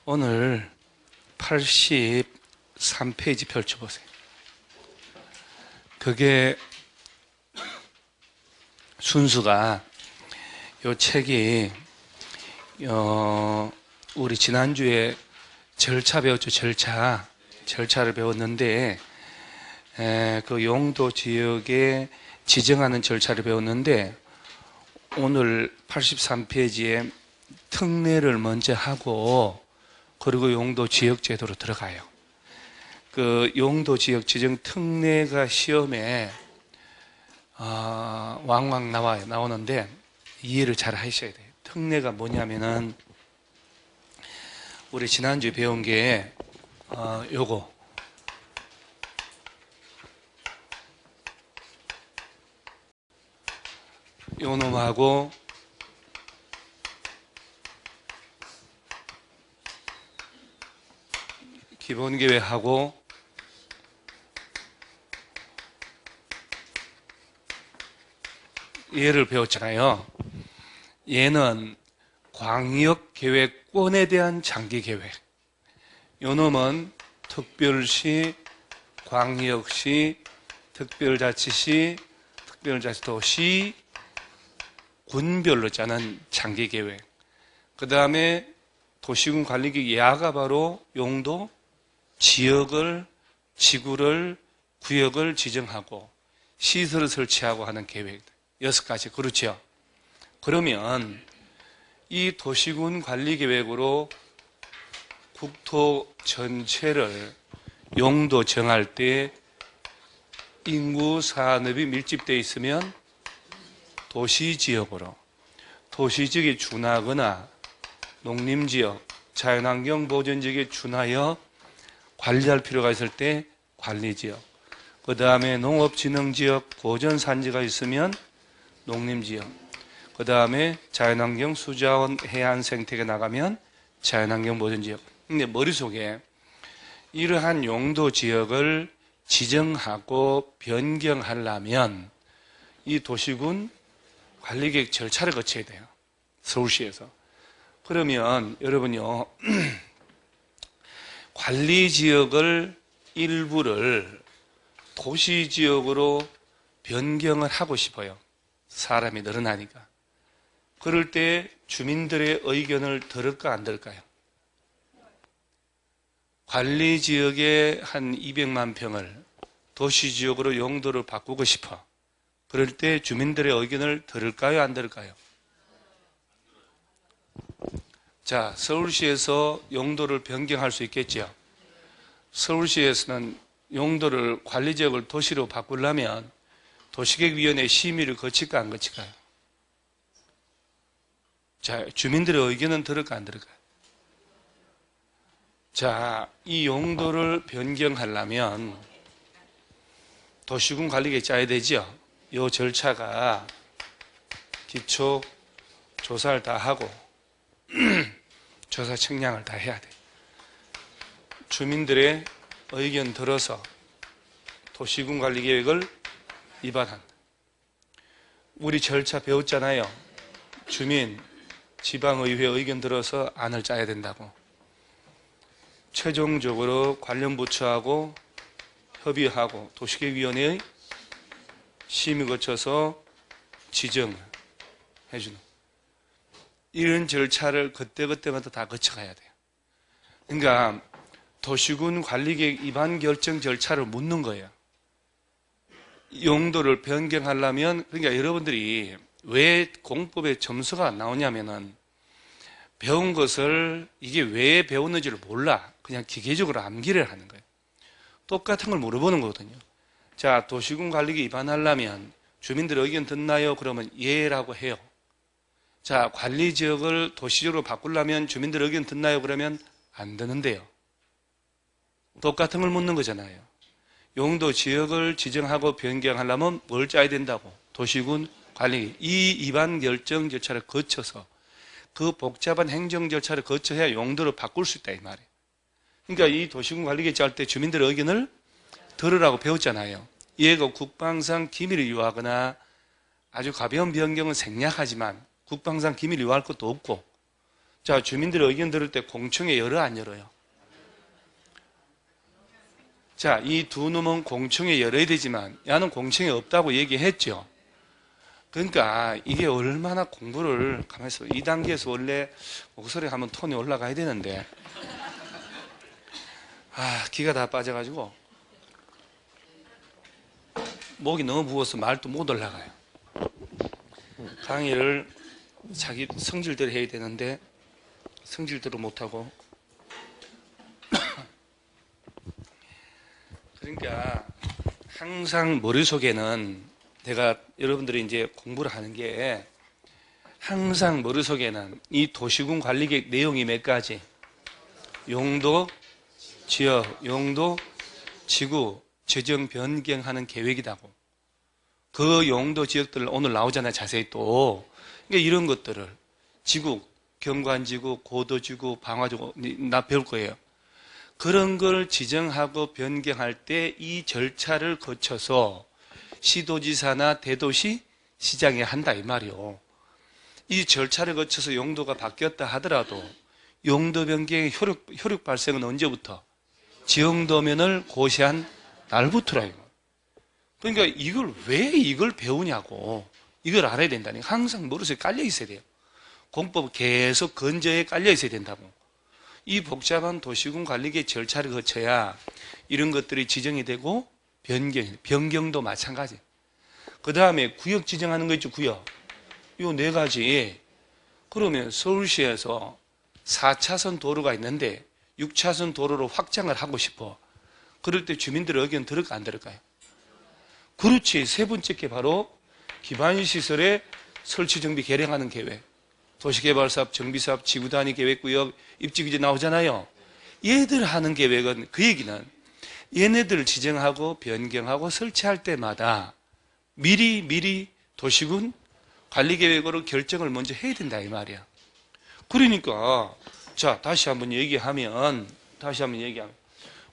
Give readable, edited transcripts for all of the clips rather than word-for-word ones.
오늘 83페이지 펼쳐보세요. 그게 순수가 이 책이 우리 지난주에 절차 배웠죠. 절차를 배웠는데 그 용도 지역에 지정하는 절차를 배웠는데 오늘 83페이지에 특례를 먼저 하고 그리고 용도 지역 제도로 들어가요. 그 용도 지역 지정 특례가 시험에 왕왕 나오는데 이해를 잘 하셔야 돼요. 특례가 뭐냐면은 우리 지난주에 배운 게 요거 요 놈하고 기본계획하고 얘를 배웠잖아요. 얘는 광역계획권에 대한 장기계획. 요 놈은 특별시, 광역시, 특별자치시, 특별자치도시, 군별로 짜는 장기계획. 그 다음에 도시군 관리계획 예하가 바로 용도, 지역을, 지구를, 구역을 지정하고 시설을 설치하고 하는 계획. 6가지. 그렇죠? 그러면 이 도시군 관리계획으로 국토 전체를 용도 정할 때 인구 산업이 밀집되어 있으면 도시지역으로, 도시지역에 준하거나 농림지역, 자연환경 보전지역에 준하여 관리할 필요가 있을 때 관리지역, 그 다음에 농업진흥지역, 보전산지가 있으면 농림지역, 그 다음에 자연환경 수자원 해안생태계 나가면 자연환경 보전지역. 근데 머릿속에 이러한 용도지역을 지정하고 변경하려면 이 도시군 관리계획 절차를 거쳐야 돼요. 서울시에서. 그러면 여러분요, 관리지역을 일부를 도시지역으로 변경을 하고 싶어요. 사람이 늘어나니까. 그럴 때 주민들의 의견을 들을까 안 들을까요? 관리지역의 한 200만 평을 도시지역으로 용도를 바꾸고 싶어. 그럴 때 주민들의 의견을 들을까요? 안 들을까요? 자, 서울시에서 용도를 변경할 수 있겠죠. 서울시에서는 용도를 관리지역을 도시로 바꾸려면 도시계획위원회 심의를 거칠까 안 거칠까요? 자, 주민들의 의견은 들을까 안 들을까요? 자, 이 용도를 변경하려면 도시군 관리계획 짜야 되죠. 이 절차가 기초 조사를 다 하고 조사 측량을 다 해야 돼. 주민들의 의견 들어서 도시군 관리계획을 위반한다. 우리 절차 배웠잖아요. 주민, 지방의회 의견 들어서 안을 짜야 된다고. 최종적으로 관련 부처하고 협의하고 도시계획위원회의 심의 거쳐서 지정을 해주는 이런 절차를 그때그때마다 다 거쳐가야 돼요. 그러니까 도시군 관리계획 위반 결정 절차를 묻는 거예요. 용도를 변경하려면, 그러니까 여러분들이 왜 공법에 점수가 안 나오냐면은 배운 것을 이게 왜 배웠는지를 몰라. 그냥 기계적으로 암기를 하는 거예요. 똑같은 걸 물어보는 거거든요. 자, 도시군 관리계획 위반하려면 주민들 의견 듣나요? 그러면 예라고 해요. 자, 관리지역을 도시적으로 바꾸려면 주민들 의견 듣나요? 그러면 안 듣는데요. 똑같은 걸 묻는 거잖아요. 용도 지역을 지정하고 변경하려면 뭘 짜야 된다고? 도시군 관리계획. 이 위반 결정 절차를 거쳐서 그 복잡한 행정 절차를 거쳐야 용도를 바꿀 수 있다 이 말이에요. 그러니까 이 도시군 관리계획 짤 때 주민들의 의견을 들으라고 배웠잖아요. 얘가 국방상 기밀을 유하거나 아주 가벼운 변경은 생략하지만 국방상 기밀을 유할 것도 없고 자, 주민들의 의견 들을 때 공청회 열어 안 열어요? 자, 이 두 놈은 공청회 열어야 되지만 야는 공청회 없다고 얘기했죠. 그러니까 이게 얼마나 공부를 가만히 있어. 이 단계에서 원래 목소리 하면 톤이 올라가야 되는데 기가 다 빠져가지고 목이 너무 부어서 말도 못 올라가요. 강의를 자기 성질대로 해야 되는데 성질대로 못하고 그러니까 항상 머릿속에는 내가 여러분들이 이제 공부를 하는 게 항상 머릿속에는 이 도시군 관리계획 내용이 몇 가지? 용도, 지역, 용도, 지구, 지정 변경하는 계획이라고. 그 용도 지역들 오늘 나오잖아요. 자세히 또. 그러니까 이런 것들을 지구, 경관지구, 고도지구, 방화지구 나 배울 거예요. 그런 걸 지정하고 변경할 때 이 절차를 거쳐서 시도지사나 대도시 시장에 한다 이 말이요. 이 절차를 거쳐서 용도가 바뀌었다 하더라도 용도 변경의 효력 발생은 언제부터? 지용도면을 고시한 날부터라. 그러니까 왜 이걸 배우냐고. 이걸 알아야 된다니까. 항상 머릿속에 깔려 있어야 돼요. 공법 계속 근저에 깔려 있어야 된다고. 이 복잡한 도시군 관리계획 절차를 거쳐야 이런 것들이 지정이 되고 변경도 마찬가지. 그 다음에 구역 지정하는 거 있죠, 구역. 요 네 가지. 그러면 서울시에서 4차선 도로가 있는데 6차선 도로로 확장을 하고 싶어. 그럴 때 주민들의 의견 들을까 안 들을까요? 그렇지. 세 번째 게 바로 기반시설의 설치 정비 개량하는 계획. 도시개발사업, 정비사업, 지구단위 계획구역, 입지규제 나오잖아요. 얘들 하는 계획은 그 얘기는 얘네들을 지정하고 변경하고 설치할 때마다 미리 도시군 관리계획으로 결정을 먼저 해야 된다 이 말이야. 그러니까 자 다시 한번 얘기하면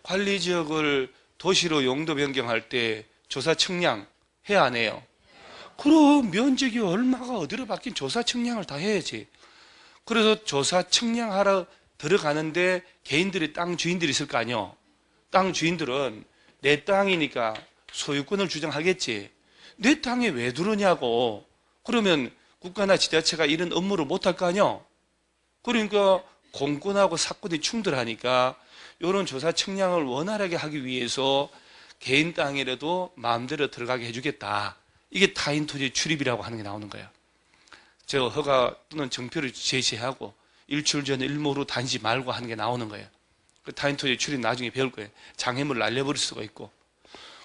관리지역을 도시로 용도 변경할 때 조사 측량 해야 안 해요? 그럼 면적이 얼마가 어디로 바뀐 조사 측량을 다 해야지. 그래서 조사 측량하러 들어가는데 개인들이 땅 주인들이 있을 거 아니요. 땅 주인들은 내 땅이니까 소유권을 주장하겠지. 내 땅에 왜 들어오냐고. 그러면 국가나 지자체가 이런 업무를 못할 거 아니요. 그러니까 공권하고 사건이 충돌하니까 이런 조사 측량을 원활하게 하기 위해서 개인 땅이라도 마음대로 들어가게 해주겠다. 이게 타인 토지 출입이라고 하는 게 나오는 거예요. 제가 허가 또는 정표를 제시하고 일주일 전에 일모로 다니지 말고 하는 게 나오는 거예요. 그 타인 토지 출입 나중에 배울 거예요. 장애물 날려버릴 수가 있고.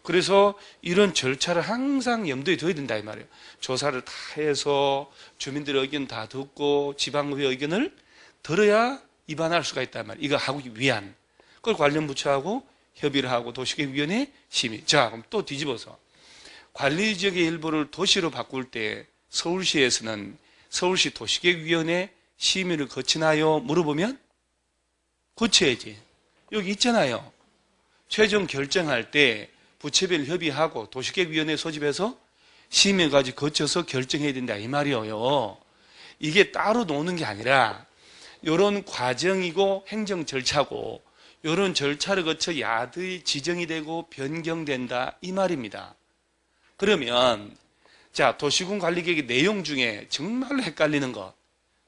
그래서 이런 절차를 항상 염두에 둬야 된다 이 말이에요. 조사를 다 해서 주민들의 의견 다 듣고 지방의회 의견을 들어야 입안할 수가 있단 말이에요. 이거 하기 위한. 그걸 관련 부처하고 협의를 하고 도시계획위원회 심의. 자, 그럼 또 뒤집어서 관리지역의 일부를 도시로 바꿀 때 서울시에서는 서울시 도시계획위원회 심의를 거치나요? 물어보면 거쳐야지. 여기 있잖아요. 최종 결정할 때 부처별 협의하고 도시계획위원회 소집해서 심의까지 거쳐서 결정해야 된다 이 말이에요. 이게 따로 노는 게 아니라 이런 과정이고 행정 절차고 이런 절차를 거쳐 야드의 지정이 되고 변경된다 이 말입니다. 그러면 자 도시군 관리계획의 내용 중에 정말로 헷갈리는 거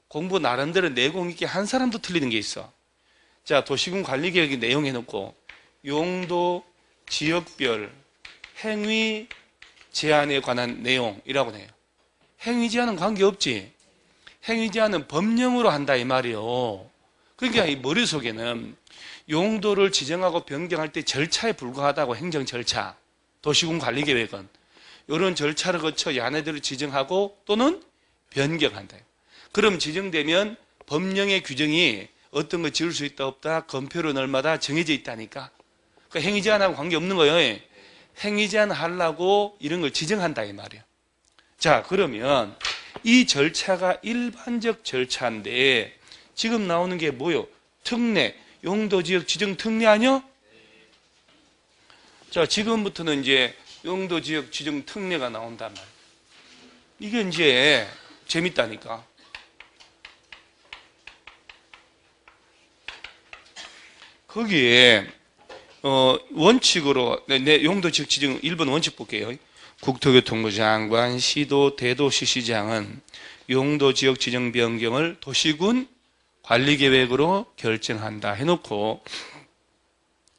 공부 나름대로 내공 있게 한 사람도 틀리는 게 있어. 자 도시군 관리계획의 내용 해놓고 용도 지역별 행위 제한에 관한 내용이라고 해요. 행위 제한은 관계없지. 행위 제한은 법령으로 한다 이 말이에요. 그러니까 이 머릿속에는 용도를 지정하고 변경할 때 절차에 불과하다고. 행정 절차 도시군 관리계획은 이런 절차를 거쳐 야네들을 지정하고 또는 변경한다. 그럼 지정되면 법령의 규정이 어떤 거 지을 수 있다 없다 건표로 얼마다 정해져 있다니까. 그러니까 행위 제한하고 관계없는 거예요. 행위 제한 하려고 이런 걸 지정한다 이 말이에요. 자 그러면 이 절차가 일반적 절차인데 지금 나오는 게 뭐요? 특례, 용도지역 지정 특례 아니요? 자 지금부터는 이제 용도지역 지정 특례가 나온단 말이에요. 이게 이제 재밌다니까. 거기에 원칙으로 내 용도지역 지정 1번 원칙 볼게요. 국토교통부 장관, 시도, 대도시시장은 용도지역 지정 변경을 도시군 관리계획으로 결정한다 해놓고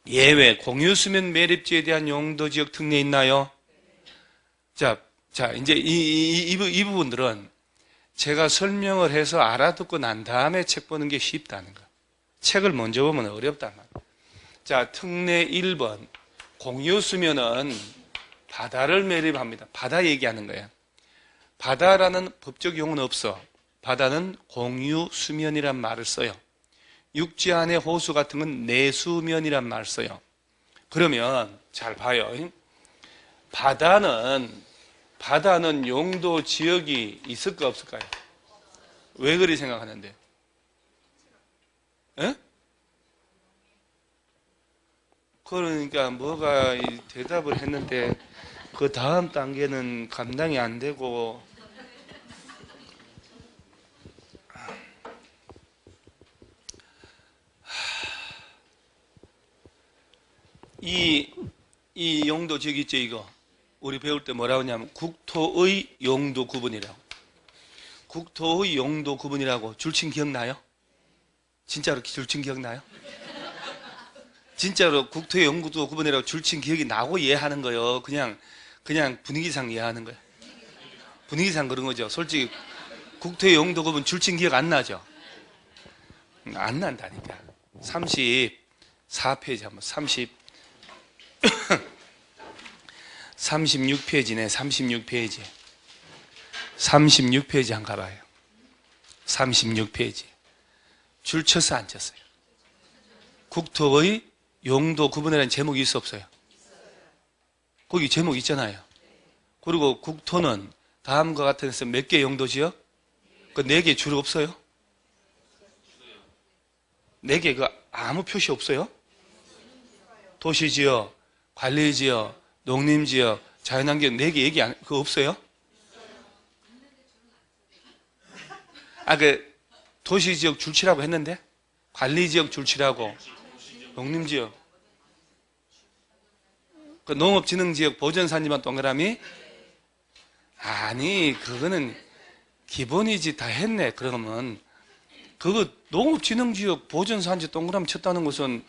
예외 공유수면 매립지에 대한 용도지역 특례 있나요? 자, 이제 이 부분들은 제가 설명을 해서 알아듣고 난 다음에 책 보는 게 쉽다는 거. 책을 먼저 보면 어렵단 말이에요. 자, 특례 1번. 공유수면은 바다를 매립합니다. 바다 얘기하는 거야. 바다라는 법적 용어는 없어. 바다는 공유수면이란 말을 써요. 육지 안에 호수 같은 건 내수면이란 말을 써요. 그러면 잘 봐요. 바다는 용도 지역이 있을까 없을까요? 왜 그리 생각하는데? 에? 그러니까 뭐가 대답을 했는데 그 다음 단계는 감당이 안 되고 이 용도 지역 있죠, 이거. 우리 배울 때 뭐라고 하냐면 국토의 용도 구분이라고. 국토의 용도 구분이라고 줄친 기억나요? 진짜로 줄친 기억나요? 진짜로 국토의 용도 구분이라고 줄친 기억이 나고 이해하는 거예요. 그냥 분위기상 이해하는 거예요. 분위기상 그런 거죠. 솔직히 국토의 용도 구분 줄친 기억 안 나죠? 안 난다니까. 34페이지 한번 36페이지네. 36페이지. 36페이지 한번 가봐요. 36페이지. 줄 쳤어, 안 쳤어요? 국토의 용도 구분이라는 제목이 있어, 없어요? 거기 제목 있잖아요. 그리고 국토는 다음과 같은 데서 몇 개 용도지요? 그 4개 줄 없어요? 4개 그 아무 표시 없어요? 도시지역, 관리지역, 농림지역, 자연환경 4개 얘기 그거 없어요? 그 도시지역 줄치라고 했는데 관리지역 줄치라고 농림지역 그 농업진흥지역 보전산지만 동그라미 아니 그거는 기본이지 다 했네. 그러면 그거 농업진흥지역 보전산지 동그라미 쳤다는 것은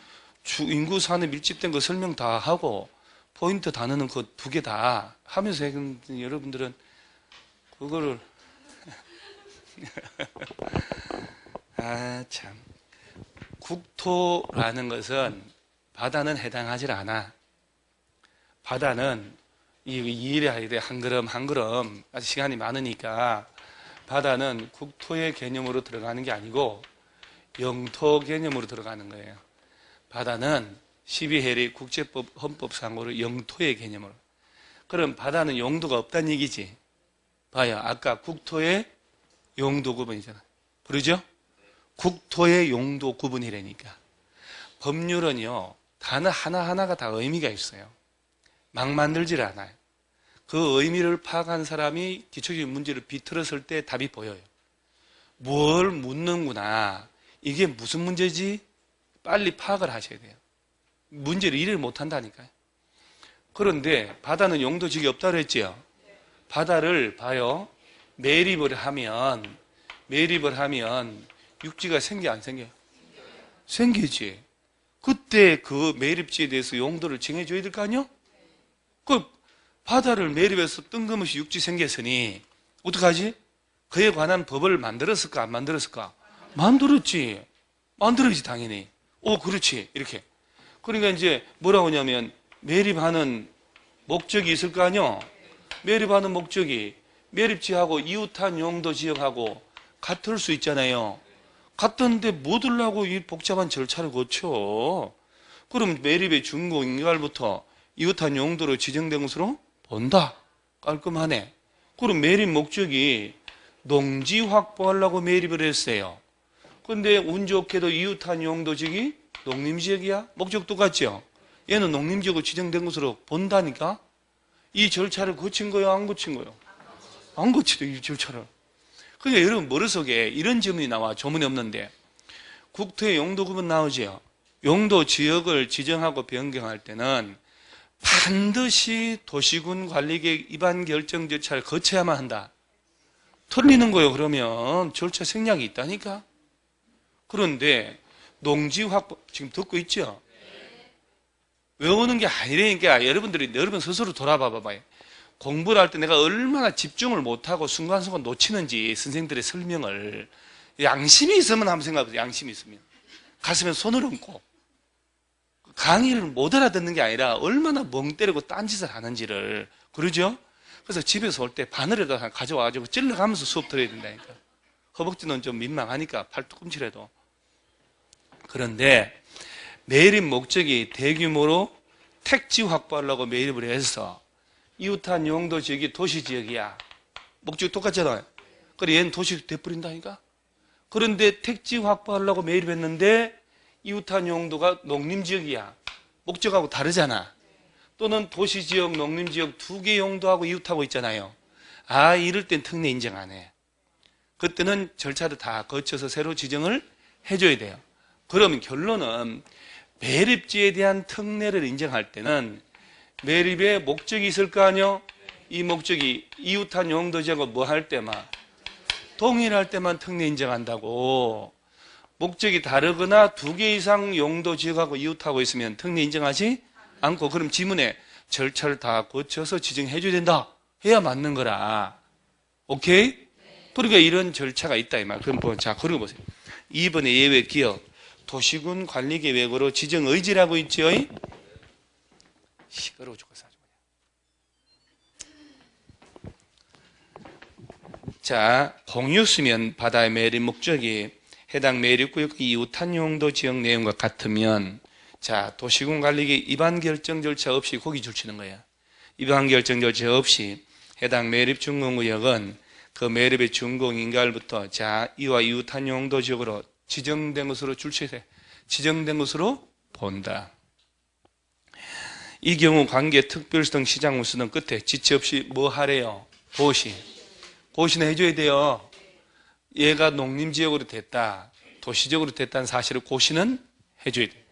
인구 산업 밀집된 거 설명 다 하고 포인트 단어는 그 2개 다 하면서 여러분들은 그거를 참 국토라는 것은 바다는 해당하지 않아. 바다는 이래 한 걸음 한 걸음 아직 시간이 많으니까 바다는 국토의 개념으로 들어가는 게 아니고 영토 개념으로 들어가는 거예요. 바다는 12해리 국제법 헌법상으로 영토의 개념으로. 그럼 바다는 용도가 없다는 얘기지. 봐요. 아까 국토의 용도 구분이잖아. 그러죠? 국토의 용도 구분이라니까. 법률은요, 단어 하나하나가 다 의미가 있어요. 막 만들질 않아요. 그 의미를 파악한 사람이 기초적인 문제를 비틀었을 때 답이 보여요. 뭘 묻는구나. 이게 무슨 문제지? 빨리 파악을 하셔야 돼요. 문제를 이해를 못한다니까요. 그런데 바다는 용도지역이 없다고 했지요. 바다를 봐요. 매립을 하면 육지가 생겨 안 생겨요? 생기지. 그때 그 매립지에 대해서 용도를 정해줘야 될 거 아니요? 그 바다를 매립해서 뜬금없이 육지 생겼으니 어떡하지? 그에 관한 법을 만들었을까 안 만들었을까? 만들었지 당연히. 그렇지 이렇게. 그러니까 이제 뭐라고 하냐면 매립하는 목적이 있을 거 아니요? 매립하는 목적이 매립지하고 이웃한 용도 지역하고 같을 수 있잖아요. 같던데 뭐 들라고 이 복잡한 절차를 거쳐? 그럼 매립의 준공 인가부터 이웃한 용도로 지정된 것으로 본다. 깔끔하네. 그럼 매립 목적이 농지 확보하려고 매립을 했어요. 근데 운 좋게도 이웃한 용도지역이 농림지역이야? 목적 똑같죠? 얘는 농림지역으로 지정된 것으로 본다니까? 이 절차를 거친 거예요? 안 거친 거예요? 안 거치죠, 이 절차를. 그러니까 여러분 머릿속에 이런 질문이 나와. 조문이 없는데 국토의 용도 구분 나오죠? 용도 지역을 지정하고 변경할 때는 반드시 도시군 관리계획 위반 결정 절차를 거쳐야만 한다. 틀리는 거예요. 그러면 절차 생략이 있다니까. 그런데 농지 확보 지금 듣고 있죠? 외우는 게 아니라니까. 여러분 스스로 돌아봐 봐봐요. 공부를 할 때 내가 얼마나 집중을 못하고 순간순간 놓치는지 선생님들의 설명을 양심이 있으면 한번 생각해보세요. 양심이 있으면 가슴에 손을 얹고 강의를 못 알아듣는 게 아니라 얼마나 멍 때리고 딴짓을 하는지를. 그러죠? 그래서 집에서 올 때 바늘에다 가져와가지고 찔러가면서 수업 들어야 된다니까. 허벅지는 좀 민망하니까 팔꿈치라도. 그런데 매립 목적이 대규모로 택지 확보하려고 매립을 해서 이웃한 용도 지역이 도시 지역이야. 목적이 똑같잖아요. 그래 얘는 도시 돼버린다니까. 그런데 택지 확보하려고 매립했는데 이웃한 용도가 농림지역이야. 목적하고 다르잖아. 또는 도시지역, 농림지역 두 개 용도하고 이웃하고 있잖아요. 아, 이럴 땐 특례 인정 안 해. 그때는 절차를 다 거쳐서 새로 지정을 해줘야 돼요. 그러면 결론은 매립지에 대한 특례를 인정할 때는 매립의 목적이 있을 거 아니요? 이 목적이 이웃한 용도지역을 뭐 할 때만? 동일할 때만 특례 인정한다고. 목적이 다르거나 두 개 이상 용도 지역하고 이웃하고 있으면 특례 인정하지 않고, 그럼 지문에 절차를 다 거쳐서 지정해줘야 된다 해야 맞는 거라. 오케이? 그러니까 이런 절차가 있다 이 말. 그럼 자, 그리고 보세요. 2번의 예외 기업 도시군 관리계획으로 지정 의지라고 있죠. 시끄러워 죽겠어. 자, 공유수면 바다의 매립 목적이 해당 매립구역 이웃한 용도 지역 내용과 같으면, 자, 도시군 관리계획 위반 결정 절차 없이 고기 줄치는 거야. 위반 결정 절차 없이 해당 매립 준공구역은 그 매립의 준공 인가일부터 자, 이와 이웃한 용도 지역으로 지정된 것으로 줄치돼. 지정된 것으로 본다. 이 경우 관계 특별시 등 시장 운수 등 끝에 지체 없이 뭐 하래요? 고시. 고시는 해줘야 돼요. 얘가 농림지역으로 됐다, 도시적으로 됐다는 사실을 고시는 해줘야 돼요.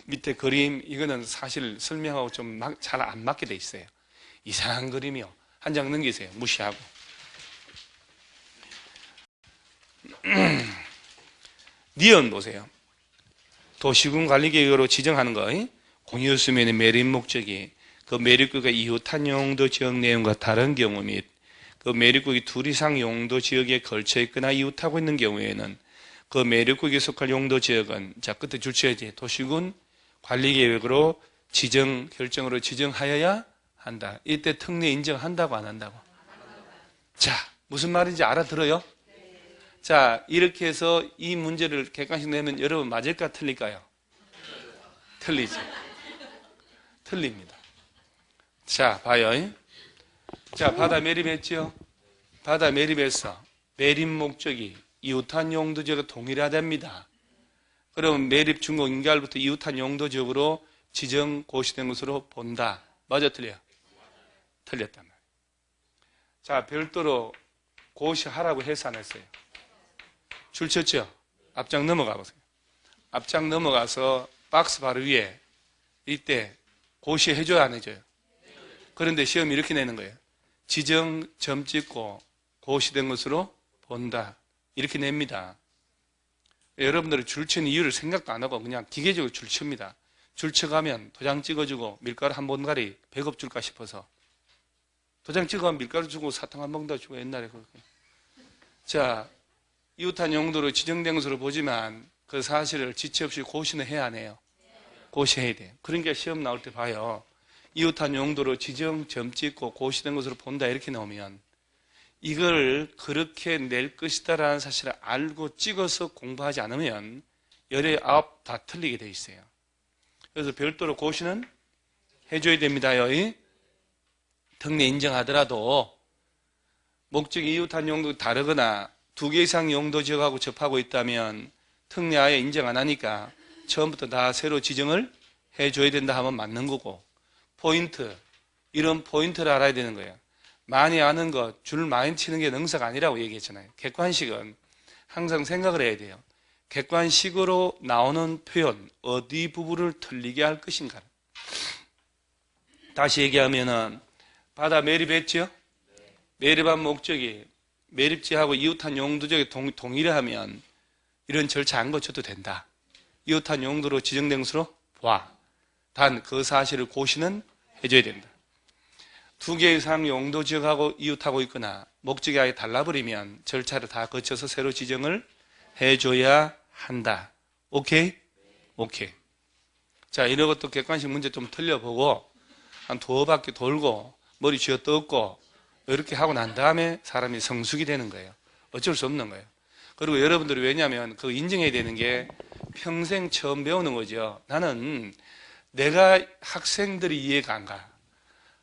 밑에 그림, 이거는 사실 설명하고 좀 잘 안 맞게 돼 있어요. 이상한 그림이요. 한 장 넘기세요. 무시하고. 니은 보세요. 도시군 관리계획으로 지정하는 거, 공유수면의 매립 목적이 그 매립구역의 이웃한 용도 지역 내용과 다른 경우 및 그 매립구역이 둘 이상 용도 지역에 걸쳐 있거나 이웃하고 있는 경우에는 그 매립구역에 속할 용도 지역은, 자, 끝에 줄쳐야지. 도시군 관리계획으로 지정, 결정으로 지정하여야 한다. 이때 특례 인정한다고 안 한다고? 자, 무슨 말인지 알아들어요? 자, 이렇게 해서 이 문제를 객관식 내면 여러분 맞을까 틀릴까요? 틀리죠. 틀립니다. 자, 봐요. 자, 바다 매립했죠? 바다 매립해서 매립 목적이 이웃한 용도 지역과 동일하답니다. 그럼 매립 준공 인가일부터 이웃한 용도 지역으로 지정 고시된 것으로 본다. 맞아, 틀려요? 틀렸단 말이에요. 자, 별도로 고시하라고 해서 안 했어요. 줄 쳤죠? 앞장 넘어가 보세요. 앞장 넘어가서 박스 바로 위에 이때 고시해줘야 안 해줘요? 그런데 시험이 이렇게 내는 거예요. 지정 점 찍고 고시된 것으로 본다. 이렇게 냅니다. 여러분들은 줄치는 이유를 생각도 안 하고 그냥 기계적으로 줄칩니다. 줄쳐가면 도장 찍어주고 밀가루 한 번가리 100업 줄까 싶어서. 도장 찍어가면 밀가루 주고 사탕 한 봉다 주고 옛날에 그렇게. 자, 이웃한 용도로 지정된 것으로 보지만 그 사실을 지체 없이 고시는 해야 안 해요? 고시해야 돼요. 그러니까 시험 나올 때 봐요. 이웃한 용도로 지정 점 찍고 고시된 것으로 본다 이렇게 나오면 이걸 그렇게 낼 것이다라는 사실을 알고 찍어서 공부하지 않으면 열의 아홉 다 틀리게 돼 있어요. 그래서 별도로 고시는 해줘야 됩니다요. 특례 인정하더라도 목적이 이웃한 용도 다르거나 두 개 이상 용도 지역하고 접하고 있다면 특례 아예 인정 안 하니까 처음부터 다 새로 지정을 해줘야 된다 하면 맞는 거고, 포인트, 이런 포인트를 알아야 되는 거예요. 많이 아는 것, 줄 많이 치는 게 능사가 아니라고 얘기했잖아요. 객관식은 항상 생각을 해야 돼요. 객관식으로 나오는 표현, 어디 부분을 틀리게 할 것인가. 다시 얘기하면은, 바다 매립했죠? 매립한 목적이 매립지하고 이웃한 용도적에 동일하면 이런 절차 안 거쳐도 된다. 이웃한 용도로 지정된 것으로 봐. 단 그 사실을 고시는 해줘야 된다. 두 개 이상 용도 지역하고 이웃하고 있거나 목적이 아예 달라버리면 절차를 다 거쳐서 새로 지정을 해줘야 한다. 오케이? 오케이. 자, 이런 것도 객관식 문제 좀 틀려보고 한 두어 바퀴 돌고 머리 쥐어 뜯고 이렇게 하고 난 다음에 사람이 성숙이 되는 거예요. 어쩔 수 없는 거예요. 그리고 여러분들이 왜냐하면 그 인정해야 되는 게 평생 처음 배우는 거죠. 나는 내가 학생들이 이해가 안 가.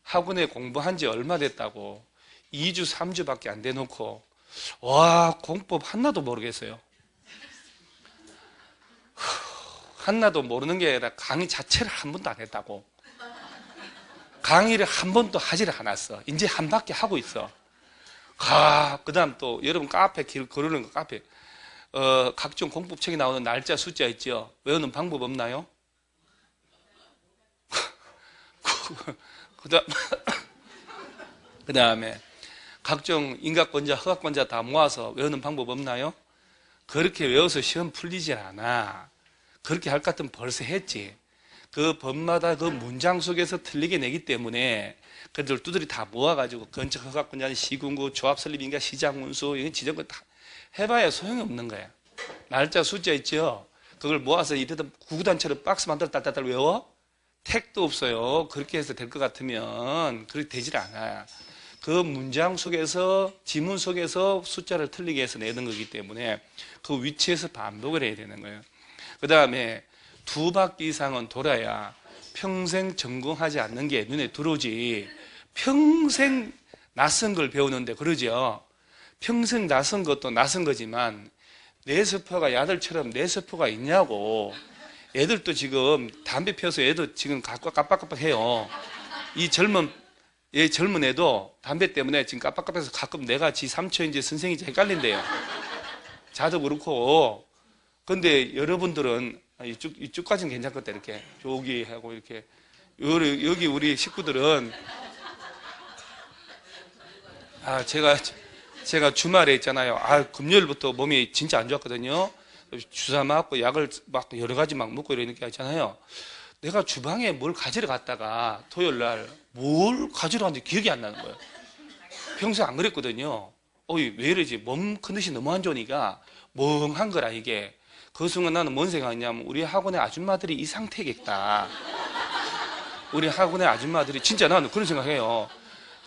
학원에 공부한 지 얼마 됐다고 2주, 3주밖에 안 돼놓고 와, 공법 하나도 모르겠어요. 하나도 모르는 게 아니라 강의 자체를 한 번도 안 했다고. 강의를 한 번도 하지를 않았어. 이제 한 바퀴 하고 있어. 그 다음 또 여러분 카페 거르는 거 카페 각종 공법책에 나오는 날짜 숫자 있죠. 외우는 방법 없나요? 그 다음에 각종 인가권자, 허가권자 다 모아서 외우는 방법 없나요? 그렇게 외워서 시험 풀리지 않아. 그렇게 할 것 같으면 벌써 했지. 그 법마다 그 문장 속에서 틀리게 내기 때문에 그들 두들이 다 모아가지고 건축 허가권자, 시군구, 조합 설립인가, 시장 운수, 이건 지정권 다 해봐야 소용이 없는 거야. 날짜 숫자 있죠? 그걸 모아서 이래다 구구단처럼 박스 만들어 딸딸딸 외워? 택도 없어요. 그렇게 해서 될 것 같으면 그렇게 되질 않아. 그 문장 속에서 지문 속에서 숫자를 틀리게 해서 내는 거기 때문에 그 위치에서 반복을 해야 되는 거예요. 그 다음에 두 바퀴 이상은 돌아야 평생 전공하지 않는 게 눈에 들어오지. 평생 낯선 걸 배우는데 그러죠. 평생 낯선 것도 낯선 거지만 뇌세포가 야들처럼 뇌세포가 있냐고. 애들도 지금 담배 피워서 애도 지금 깜빡깜빡해요. 이 젊은 애도 담배 때문에 지금 깜빡깜빡해서 가끔 내가 지 삼촌인지 선생인지 헷갈린대요. 자도 그렇고. 근데 여러분들은 이쪽까지는 괜찮겠다. 이렇게 저기 하고 이렇게 여기 우리 식구들은 제가 주말에 있잖아요. 금요일부터 몸이 진짜 안 좋았거든요. 주사 맞고 약을 막 여러 가지 막 먹고 이러니까 있잖아요. 내가 주방에 뭘 가지러 갔다가 토요일 날 뭘 가지러 갔는지 기억이 안 나는 거예요. 평소에 안 그랬거든요. 왜 이러지? 몸 컨디션이 너무 안 좋으니까 멍한 거라 이게. 그 순간 나는 뭔 생각했냐면 우리 학원의 아줌마들이 이 상태겠다. 우리 학원의 아줌마들이 진짜 나는 그런 생각해요.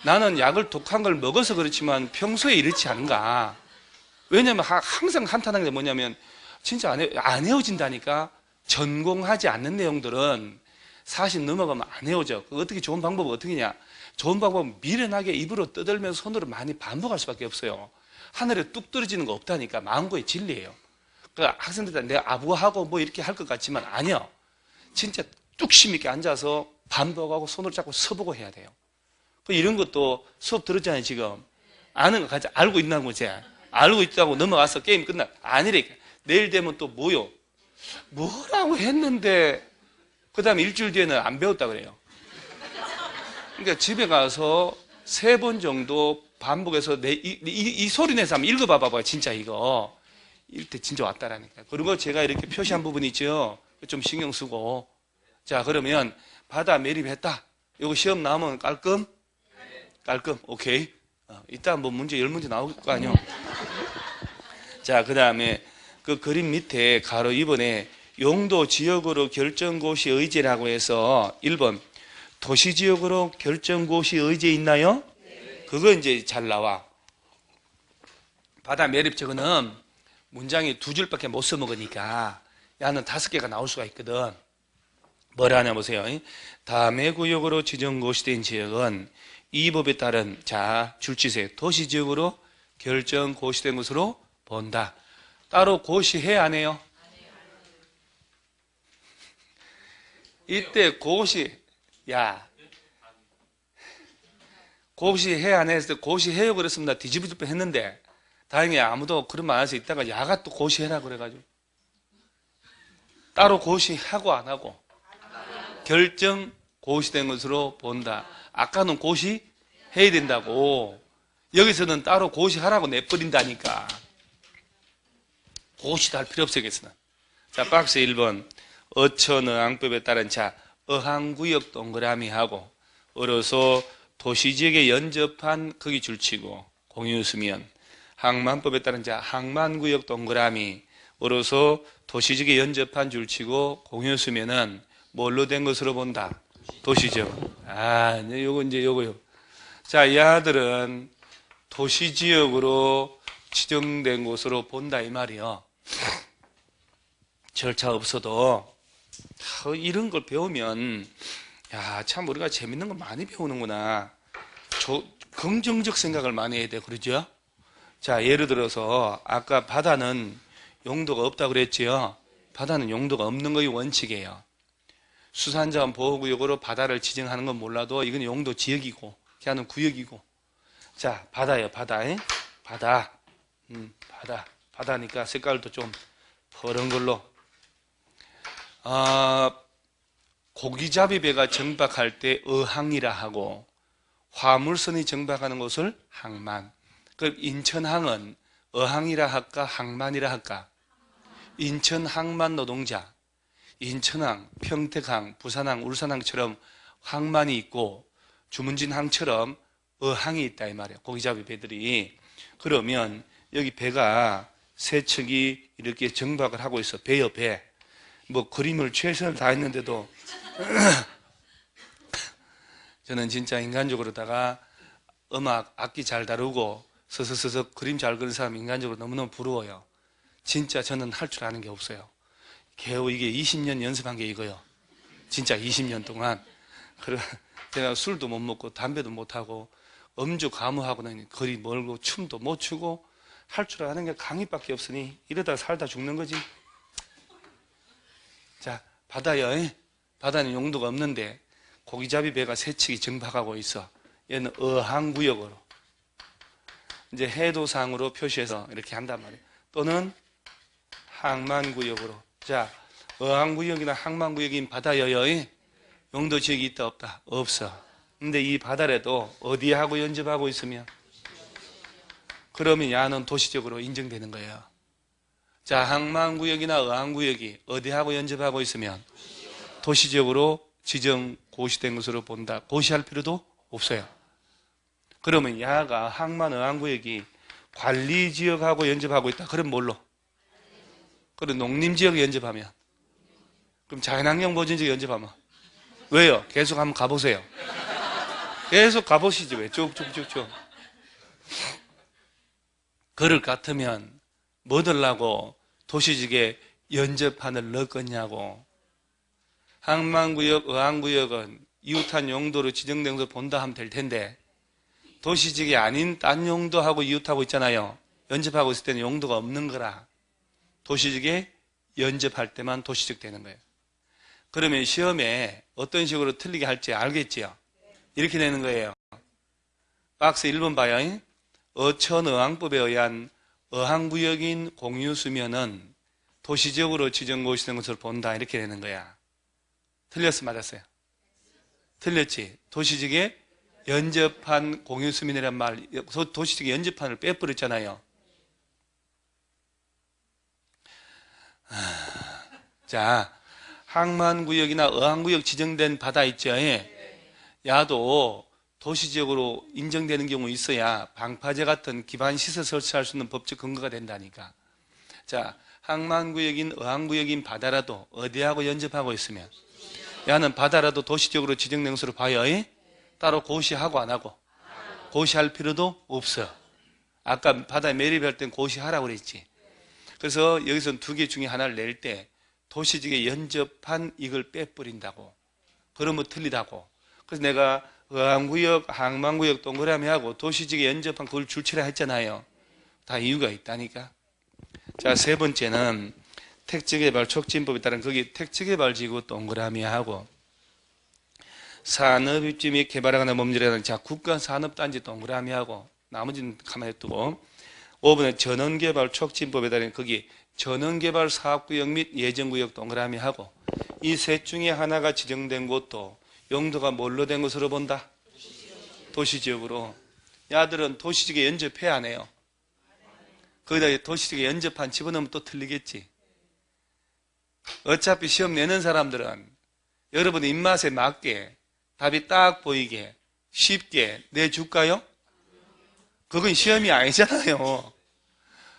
나는 약을 독한 걸 먹어서 그렇지만 평소에 이렇지 않은가. 왜냐면 항상 한탄하는 게 뭐냐면 진짜 안 헤어진다니까. 전공하지 않는 내용들은 사실 넘어가면 안 헤어져. 어떻게 좋은 방법은 어떻게냐? 좋은 방법은 미련하게 입으로 떠들면서 손으로 많이 반복할 수밖에 없어요. 하늘에 뚝 떨어지는 거 없다니까. 마음고의 진리예요. 학생들 내가 아부하고 뭐 이렇게 할 것 같지만 아니요. 진짜 뚝심 있게 앉아서 반복하고 손을 잡고 서보고 해야 돼요. 이런 것도 수업 들었잖아요, 지금. 아는 거 같이 알고 있는 거지. 알고 있다고 넘어가서 게임 끝나. 아니래. 내일 되면 또 뭐요? 뭐라고 했는데, 그 다음에 일주일 뒤에는 안 배웠다 그래요. 그러니까 집에 가서 3번 정도 반복해서 이 소리 내서 한번 읽어봐봐, 진짜 이거. 이때 진짜 왔다라니까. 그리고 제가 이렇게 표시한 부분 있죠? 좀 신경 쓰고. 자, 그러면 바다 매립했다. 이거 시험 나오면 깔끔? 깔끔. 오케이. 이따 뭐 문제 10문제 나올 거 아니요? 자, 그 다음에 그 그림 밑에 가로 2번에 용도 지역으로 결정고시 의제라고 해서 1번 도시지역으로 결정고시 의제 있나요? 그거 이제 잘 나와. 바다 매립 저거는 문장이 2줄밖에 못 써먹으니까 야는 5개가 나올 수가 있거든. 뭐라 하냐 보세요. 다매구역으로 지정고시된 지역은 이 법에 따른 줄치세 도시지역으로 결정고시된 것으로 본다. 따로 고시해 안 해요? 이때 고시해 안 했을 때 고시해요 그랬으면 나 뒤집어질 뻔 했는데 다행히 아무도 그런 말 안 해서 있다가 야가 또 고시해라 그래가지고 따로 고시하고 안 하고 결정 고시된 것으로 본다. 아까는 고시해야 된다고. 여기서는 따로 고시하라고 내버린다니까. 고시도 할 필요 없어요. 여기서는. 자, 박스 1번 어천어항법에 따른 자 어항구역 동그라미하고 어로서 도시지역에 연접한 거기 줄치고 공유수면 항만법에 따른 자 항만구역 동그라미 어로서 도시지역에 연접한 줄치고 공유수면은 뭘로 된 것으로 본다? 도시지역. 요거 이제 요거요. 자, 이 아들은 도시지역으로 지정된 곳으로 본다 이 말이요. 절차 없어도 이런 걸 배우면 야, 참 우리가 재밌는 거 많이 배우는구나. 긍정적 생각을 많이 해야 돼. 그러죠? 자, 예를 들어서 아까 바다는 용도가 없다고 그랬지요. 바다는 용도가 없는 것이 원칙이에요. 수산자원 보호구역으로 바다를 지정하는 건 몰라도 이건 용도 지역이고 걔는 구역이고. 자, 바다예요. 바다. 바다. 바다니까 색깔도 좀 퍼런 걸로. 고기잡이 배가 정박할 때 어항이라 하고 화물선이 정박하는 곳을 항만. 그럼 인천항은 어항이라 할까 항만이라 할까? 인천 항만 노동자. 인천항, 평택항, 부산항, 울산항처럼 항만이 있고 주문진항처럼 어항이 있다 이 말이에요. 고기잡이 배들이. 그러면 여기 배가 세 척이 이렇게 정박을 하고 있어. 배요 배. 뭐 그림을 최선을 다했는데도 저는 진짜 인간적으로다가 음악 악기 잘 다루고 서서서서 그림 잘 그리는 사람 인간적으로 너무너무 부러워요. 진짜 저는 할 줄 아는 게 없어요. 겨우 이게 20년 연습한 게 이거요. 진짜 20년 동안. 제가 술도 못 먹고 담배도 못 하고 음주 가무하고는 거리 멀고 춤도 못 추고 할 줄 아는 게 강의밖에 없으니 이러다 살다 죽는 거지. 자, 바다요. 바다는 용도가 없는데 고기잡이 배가 세 척이 정박하고 있어. 얘는 어항구역으로 이제 해도상으로 표시해서 이렇게 한단 말이에요. 또는 항만구역으로. 자, 어항구역이나 항만구역인 바다여요. 용도 지역이 있다 없다? 없어. 근데 이 바다라도 어디하고 연접하고 있으면 그러면 야는 도시적으로 인정되는 거예요. 자, 항만구역이나 어항구역이 어디하고 연접하고 있으면 도시적으로 지정 고시된 것으로 본다. 고시할 필요도 없어요. 그러면 야가 항만 어항구역이 관리지역하고 연접하고 있다. 그럼 뭘로? 그럼 농림지역에 연접하면? 그럼 자연환경 보전지역에 연접하면? 왜요? 계속 한번 가보세요. 계속 가보시죠. 왜? 쭉쭉쭉쭉. 그럴 것 같으면 뭐 들라고 도시지역에 연접판을 넣었겠냐고. 항만구역, 어항구역은 이웃한 용도로 지정된 것을 본다 하면 될 텐데 도시지역이 아닌 딴 용도하고 이웃하고 있잖아요. 연접하고 있을 때는 용도가 없는 거라. 도시지역에 연접할 때만 도시지역 되는 거예요. 그러면 시험에 어떤 식으로 틀리게 할지 알겠지요? 이렇게 되는 거예요. 박스 1번 봐요. 어천어항법에 의한 어항구역인 공유수면은 도시지역으로 지정고시된 것을 본다. 이렇게 되는 거야. 틀렸어? 맞았어요? 틀렸지? 도시지역에 연접한 공유수면이란 말, 도시지역에 연접한을 빼버렸잖아요. 자, 항만구역이나 어항구역 지정된 바다 있죠? 야도 도시지역으로 인정되는 경우 있어야 방파제 같은 기반시설 설치할 수 있는 법적 근거가 된다니까. 자, 항만구역인 어항구역인 바다라도 어디하고 연접하고 있으면 야는 바다라도 도시적으로 지정된 것으로 봐요. 따로 고시하고 안 하고? 고시할 필요도 없어. 아까 바다에 매립할 땐 고시하라고 그랬지. 그래서 여기서 두 개 중에 하나를 낼 때 도시지역에 연접한 이걸 빼버린다고. 그러면 틀리다고. 그래서 내가 어항구역, 항만구역 동그라미하고 도시지역에 연접한 그걸 줄치라 했잖아요. 다 이유가 있다니까. 자, 세 번째는 택지개발 촉진법에 따른 거기 택지개발지구 동그라미하고 산업입지 및 개발하거나 몸질하는 자 국가산업단지 동그라미하고 나머지는 가만히 두고 5번에 전원개발 촉진법에 따른 거기 전원개발사업구역 및 예정구역 동그라미 하고 이 셋 중에 하나가 지정된 곳도 용도가 뭘로 된 것으로 본다? 도시지역으로. 야들은 도시지역에 연접해 안 해요? 거기다 도시지역에 연접한 집어넣으면 또 틀리겠지. 어차피 시험 내는 사람들은 여러분 입맛에 맞게 답이 딱 보이게 쉽게 내줄까요? 그건 시험이 아니잖아요.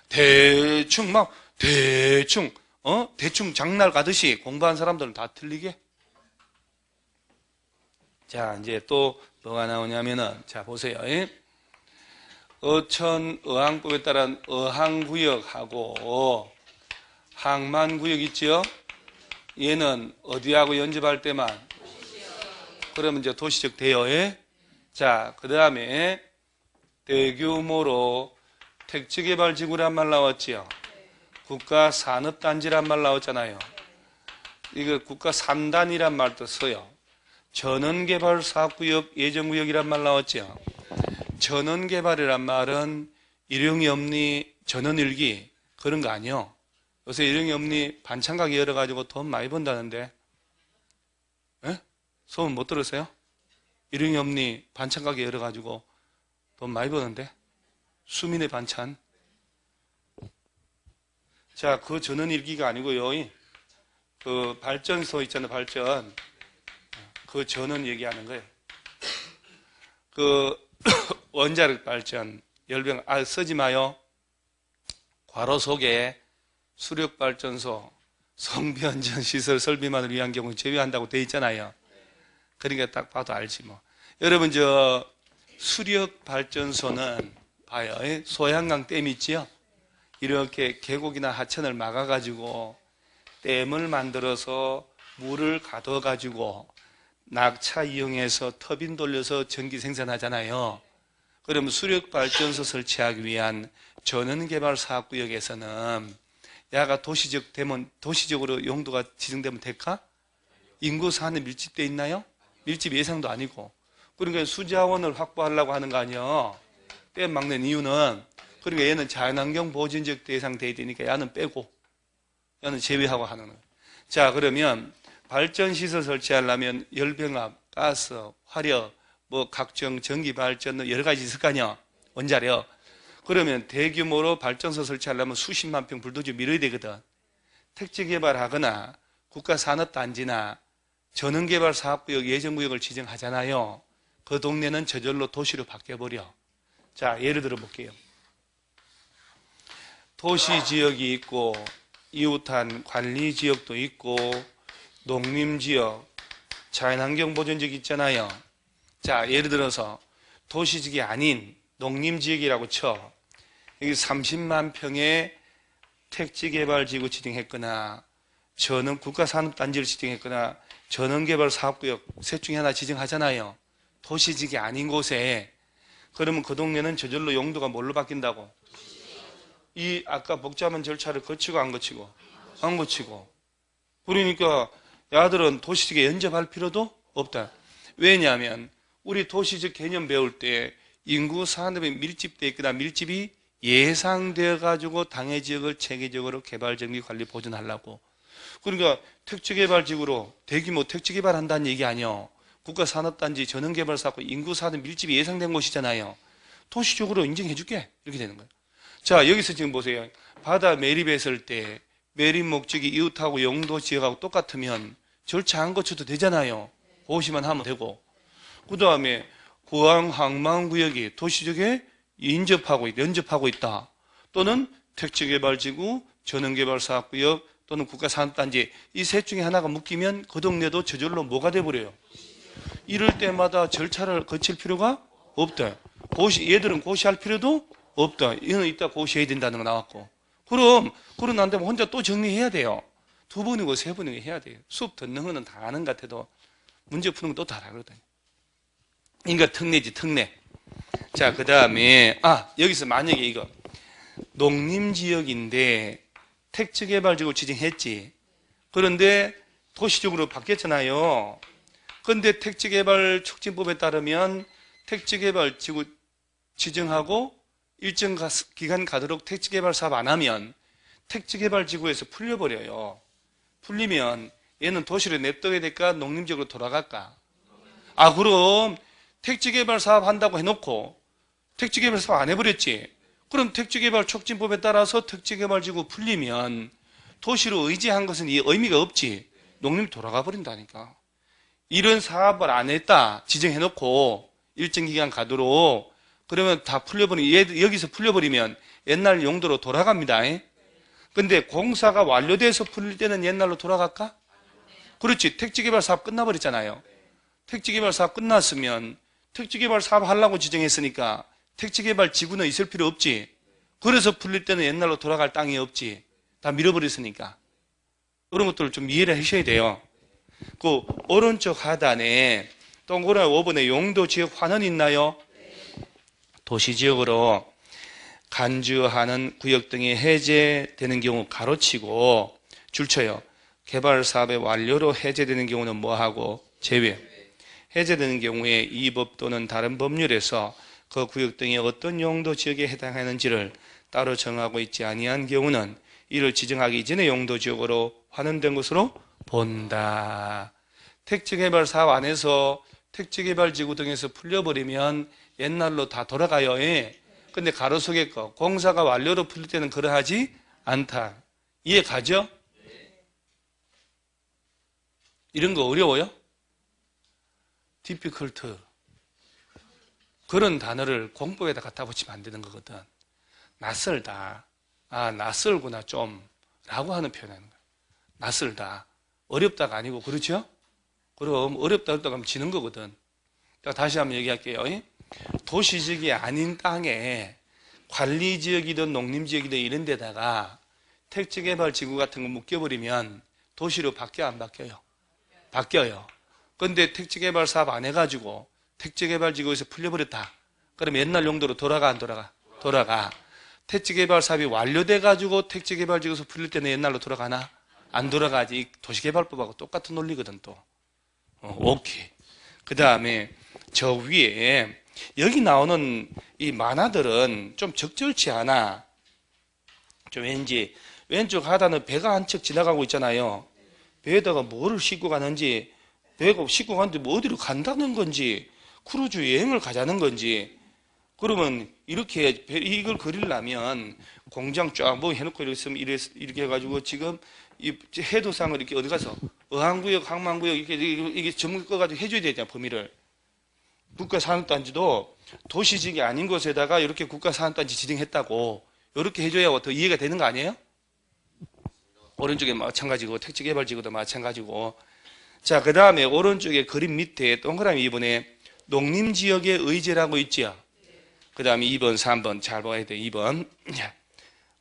대충 대충 장날 가듯이 공부한 사람들은 다 틀리게. 자, 이제 또 뭐가 나오냐면은, 자, 보세요. 어천 어항법에 따른 어항구역하고 항만구역 있죠? 얘는 어디하고 연접할 때만? 그러면 이제 도시적 대여에. 자, 그 다음에 대규모로 택지개발지구란 말 나왔지요? 국가산업단지란 말 나왔잖아요. 이거 국가산단이란 말도 써요. 전원개발사업구역, 예정구역이란 말 나왔죠. 전원개발이란 말은 일용이 없니, 전원일기 그런 거 아니요. 요새 일용이 없니 반찬가게 열어가지고 돈 많이 번다는데, 에? 소문 못 들었어요? 일용이 없니 반찬가게 열어가지고 돈 많이 버는데, 수민의 반찬. 자, 그 전원일기가 아니고요. 그 발전소 있잖아요, 발전. 그 전원 얘기하는 거예요. 그 원자력 발전, 열병, 쓰지 마요. 괄호 속에 수력발전소, 성변전 시설 설비만을 위한 경우 제외한다고 돼 있잖아요. 그러니까 딱 봐도 알지 뭐. 여러분 저 수력발전소는 봐요. 소양강 댐 있지요? 이렇게 계곡이나 하천을 막아가지고 댐을 만들어서 물을 가둬가지고 낙차 이용해서 터빈 돌려서 전기 생산하잖아요. 그러면 수력발전소 설치하기 위한 전원개발사업구역에서는 야가 도시적 되면, 도시적으로 용도가 지정되면 될까? 인구 산에 밀집돼 있나요? 밀집 예상도 아니고. 그러니까 수자원을 확보하려고 하는 거 아니에요. 댐 막는 이유는, 그러니까 얘는 자연환경 보전적 대상 돼야 되니까 야는 빼고, 야는 제외하고 하는 거예요. 자, 그러면 발전시설 설치하려면 열병합, 가스, 화력, 뭐 각종 전기 발전 여러 가지 있을 거 아니야. 원자력. 그러면 대규모로 발전소 설치하려면 수십만 평 불도저 밀어야 되거든. 택지 개발하거나 국가산업단지나 전원개발사업구역, 예정구역을 지정하잖아요. 그 동네는 저절로 도시로 바뀌어버려. 자, 예를 들어 볼게요. 도시지역이 있고 이웃한 관리지역도 있고 농림지역, 자연환경보전지역 있잖아요. 자, 예를 들어서 도시지역이 아닌 농림지역이라고 쳐. 여기 30만 평의 택지개발지구 지정했거나 전원 국가산업단지를 지정했거나 전원개발사업구역 셋 중에 하나 지정하잖아요. 도시지역이 아닌 곳에. 그러면 그 동네는 저절로 용도가 뭘로 바뀐다고? 이 아까 복잡한 절차를 거치고 안 거치고? 안 거치고. 그러니까 야들은 도시지역에 연접할 필요도 없다. 왜냐하면 우리 도시적 개념 배울 때 인구 산업에 밀집되어 있거나 밀집이 예상되어 가지고 당해 지역을 체계적으로 개발 정비 관리 보존하려고. 그러니까 택지개발지구로 대규모 택지개발한다는 얘기 아니요. 국가산업단지 전원개발사고 인구 산업 밀집이 예상된 곳이잖아요. 도시적으로 인정해줄게 이렇게 되는 거예요. 자, 여기서 지금 보세요. 바다 매립했을 때 매립 목적이 이웃하고 용도 지역하고 똑같으면 절차 안 거쳐도 되잖아요. 고시만 하면 되고. 그 다음에 구항 항만구역이 도시적에 연접하고 있다. 또는 택지개발지구, 전원개발사업구역 또는 국가산업단지 이 셋 중에 하나가 묶이면 그 동네도 저절로 뭐가 돼버려요? 이럴 때마다 절차를 거칠 필요가 없다. 얘들은 고시할 필요도 없다. 이는 이따 고시해야 된다는 거 나왔고. 그럼 안 되면 혼자 또 정리해야 돼요. 2번이고 3번이고 해야 돼요. 수업 듣는 거는 다 아는 것 같아도 문제 푸는 건 또 다 알거든요. 그러니까 특례지, 특례. 자, 그 다음에, 여기서 만약에 이거, 농림지역인데, 택지개발지구 지정했지. 그런데 도시적으로 바뀌었잖아요. 그런데 택지개발 촉진법에 따르면 택지개발지구 지정하고 일정 기간 가도록 택지개발 사업 안 하면 택지개발지구에서 풀려버려요. 풀리면 얘는 도시로 냅둬야 될까? 농림지역으로 돌아갈까? 그럼 택지개발 사업 한다고 해놓고 택지개발 사업 안 해버렸지? 그럼 택지개발 촉진법에 따라서 택지개발지구 풀리면 도시로 의지한 것은 이 의미가 없지. 농림이 돌아가 버린다니까. 이런 사업을 안 했다 지정해놓고 일정 기간 가도록 그러면 다 풀려버리면 여기서 풀려버리면 옛날 용도로 돌아갑니다. 근데 공사가 완료돼서 풀릴 때는 옛날로 돌아갈까? 그렇지. 택지개발 사업 끝나버렸잖아요. 택지개발 사업 끝났으면 택지개발 사업 하려고 지정했으니까 택지개발 지구는 있을 필요 없지. 그래서 풀릴 때는 옛날로 돌아갈 땅이 없지. 다 밀어버렸으니까. 그런 것들을 좀 이해를 하셔야 돼요. 그 오른쪽 하단에 동그라미 5번에 용도지역 환원 있나요? 도시지역으로 간주하는 구역 등이 해제되는 경우 가로치고 줄쳐요. 개발사업의 완료로 해제되는 경우는 뭐하고? 제외. 해제되는 경우에 이 법 또는 다른 법률에서 그 구역 등이 어떤 용도지역에 해당하는지를 따로 정하고 있지 아니한 경우는 이를 지정하기 이전의 용도지역으로 환원된 것으로 본다. 택지개발 사업 안에서 택지개발지구 등에서 풀려버리면 옛날로 다 돌아가요. 근데 가로속에 거 공사가 완료로 풀릴 때는 그러하지 않다. 이해 가죠? 이런 거 어려워요? difficult. 그런 단어를 공법에다 갖다 붙이면 안 되는 거거든. 낯설다. 낯설구나 좀 라고 하는 표현하는 거야. 낯설다. 어렵다가 아니고 그렇죠? 그럼 어렵다 하면 지는 거거든. 다시 한번 얘기할게요. 도시지역이 아닌 땅에 관리지역이든 농림지역이든 이런 데다가 택지개발지구 같은 거 묶여버리면 도시로 바뀌어 안 바뀌어요? 바뀌어요. 그런데 택지개발 사업 안 해가지고 택지개발지구에서 풀려버렸다. 그럼 옛날 용도로 돌아가 안 돌아가? 돌아가. 택지개발 사업이 완료돼가지고 택지개발지구에서 풀릴 때는 옛날로 돌아가나? 안 돌아가지. 도시개발법하고 똑같은 논리거든 또. 오케이. 그 다음에 저 위에 여기 나오는 이 만화들은 좀 적절치 않아. 좀 왠지 왼쪽 하단은 배가 한 척 지나가고 있잖아요. 배에다가 뭐를 싣고 가는지, 배가 싣고 가는데 뭐 어디로 간다는 건지, 크루즈 여행을 가자는 건지. 그러면 이렇게 이걸 그리려면 공장 쫙 뭐 해놓고 이렇게 해가지고 지금 이 해도상을 이렇게 어디 가서 어항구역, 항만구역 이게 전문 꺼가지고 해줘야 되잖아, 범위를. 국가산업단지도 도시지역이 아닌 곳에다가 이렇게 국가산업단지 지정했다고 이렇게 해줘야 더 이해가 되는 거 아니에요? 오른쪽에 마찬가지고 택지개발지구도 마찬가지고. 자, 그 다음에 오른쪽에 그림 밑에 동그라미 2번에 농림지역의 의제라고 있지요. 그 다음에 2번, 3번 잘 봐야 돼. 2번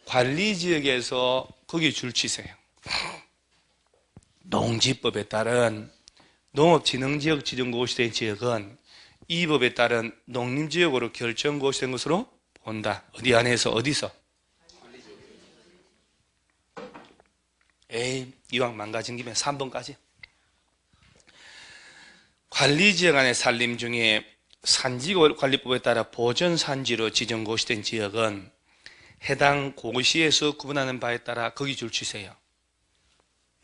관리지역에서 거기 줄 치세요. 농지법에 따른 농업진흥지역 지정고시 된 지역은 이 법에 따른 농림지역으로 결정고시 된 것으로 본다. 어디 안에서 어디서? 이왕 망가진 김에 3번까지. 관리지역 안의 산림 중에 산지관리법에 따라 보전산지로 지정고시된 지역은 해당 고시에서 구분하는 바에 따라 거기 줄 치세요.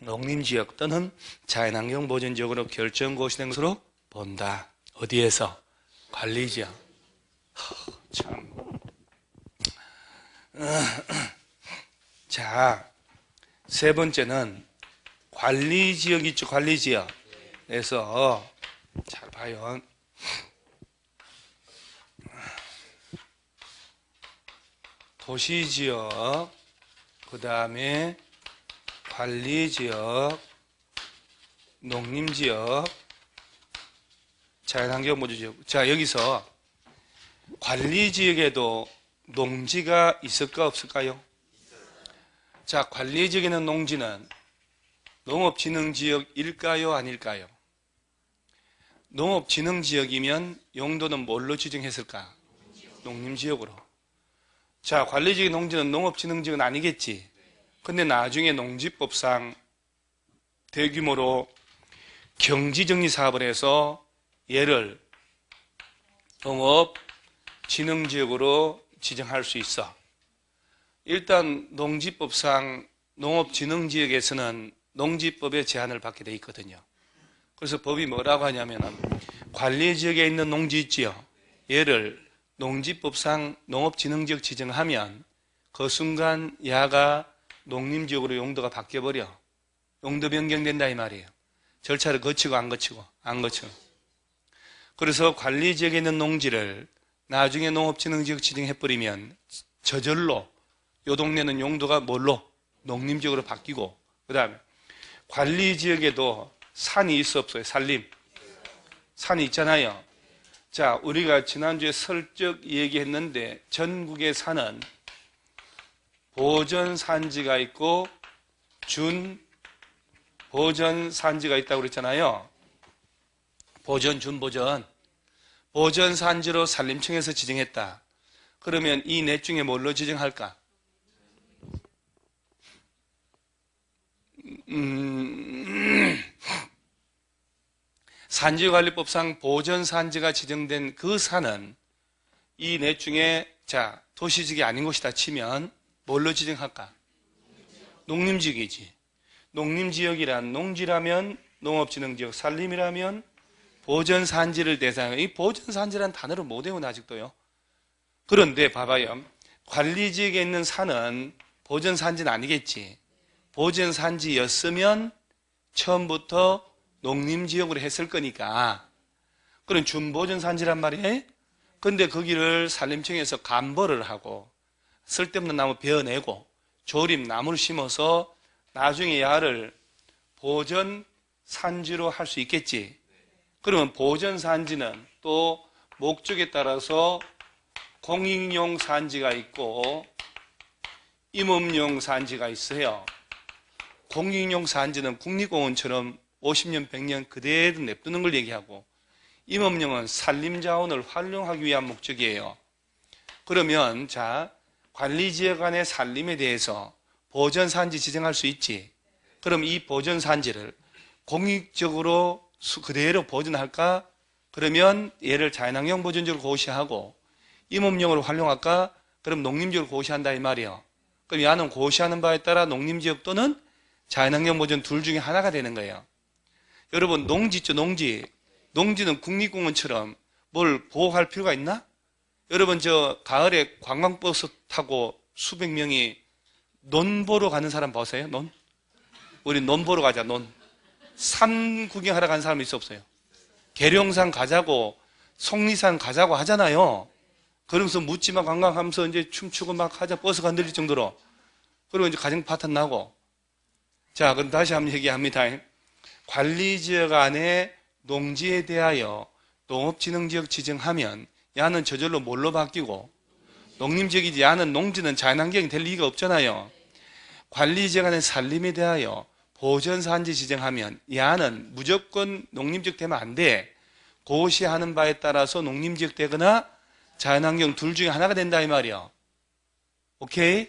농림지역 또는 자연환경보전지역으로 결정고시된 것으로 본다. 어디에서? 관리지역. 참. 자, 세 번째는 관리지역 있죠, 관리지역에서 잘 봐요. 도시지역, 그 다음에 관리지역, 농림지역, 자연환경보전지역. 자, 여기서 관리지역에도 농지가 있을까 없을까요? 자, 관리지역에 있는 농지는 농업진흥지역일까요, 아닐까요? 농업진흥지역이면 용도는 뭘로 지정했을까? 농림지역으로. 자, 관리지역의 농지는 농업진흥지역은 아니겠지. 근데 나중에 농지법상 대규모로 경지정리 사업을 해서 얘를 농업진흥지역으로 지정할 수 있어. 일단 농지법상 농업진흥지역에서는 농지법의 제한을 받게 돼 있거든요. 그래서 법이 뭐라고 하냐면은 관리지역에 있는 농지 있지요. 얘를 농지법상 농업진흥지역 지정하면 그 순간 야가 농림지역으로 용도가 바뀌어버려. 용도 변경된다 이 말이에요. 절차를 거치고 안 거치고 안 거쳐. 그래서 관리지역에 있는 농지를 나중에 농업진흥지역 지정해버리면 저절로 요 동네는 용도가 뭘로? 농림지역으로 바뀌고, 그 다음에 관리지역에도 산이 있어 없어요? 산림. 산이 있잖아요. 자, 우리가 지난주에 슬쩍 얘기했는데 전국의 산은 보전산지가 있고 준보전산지가 있다고 그랬잖아요. 보전, 준보전. 보전산지로 산림청에서 지정했다. 그러면 이 넷 중에 뭘로 지정할까? 산지관리법상 보전산지가 지정된 그 산은 이 넷 중에 자 도시지역이 아닌 곳이다 치면 뭘로 지정할까? 농림지역이지. 농림지역이란 농지라면 농업진흥지역, 산림이라면 보전산지를 대상으로, 이 보전산지라는 단어를 못 외우나 아직도요. 그런데 봐봐요. 관리지역에 있는 산은 보전산지는 아니겠지. 보전산지였으면 처음부터 농림지역으로 했을 거니까. 그럼 준보전산지란 말이에요. 근데 거기를 산림청에서 감벌을 하고 쓸데없는 나무 베어내고 조림 나무를 심어서 나중에 야를 보전산지로 할 수 있겠지. 그러면 보전산지는 또 목적에 따라서 공익용 산지가 있고 임업용 산지가 있어요. 공익용 산지는 국립공원처럼 50년, 100년 그대로 냅두는 걸 얘기하고 임업용은 산림자원을 활용하기 위한 목적이에요. 그러면 자 관리지역 안의 산림에 대해서 보전산지 지정할 수 있지. 그럼 이 보전산지를 공익적으로 그대로 보존할까? 그러면 얘를 자연환경 보존지로 고시하고 임업용으로 활용할까? 그럼 농림지역으로 고시한다 이 말이에요. 그럼 야는 고시하는 바에 따라 농림지역 또는 자연환경 보존 둘 중에 하나가 되는 거예요. 여러분 농지 있죠, 농지. 농지는 국립공원처럼 뭘 보호할 필요가 있나? 여러분 저 가을에 관광버스 타고 수백 명이 논 보러 가는 사람 보세요. 논? 우리 논 보러 가자. 논. 산 구경하러 가는 사람 있어 없어요? 계룡산 가자고 속리산 가자고 하잖아요. 그러면서 묻지마 관광하면서 이제 춤추고 막 하자 버스 건들릴 정도로. 그리고 이제 가정 파탄 나고. 자, 그럼 다시 한번 얘기합니다. 관리지역 안에 농지에 대하여 농업진흥지역 지정하면 야는 저절로 뭘로 바뀌고 농림지역이지. 야는 농지는 자연환경이 될 리가 없잖아요. 관리지역 안에 산림에 대하여 보전산지 지정하면 야는 무조건 농림지역 되면 안 돼. 고시하는 바에 따라서 농림지역 되거나 자연환경 둘 중에 하나가 된다 이 말이야. 오케이?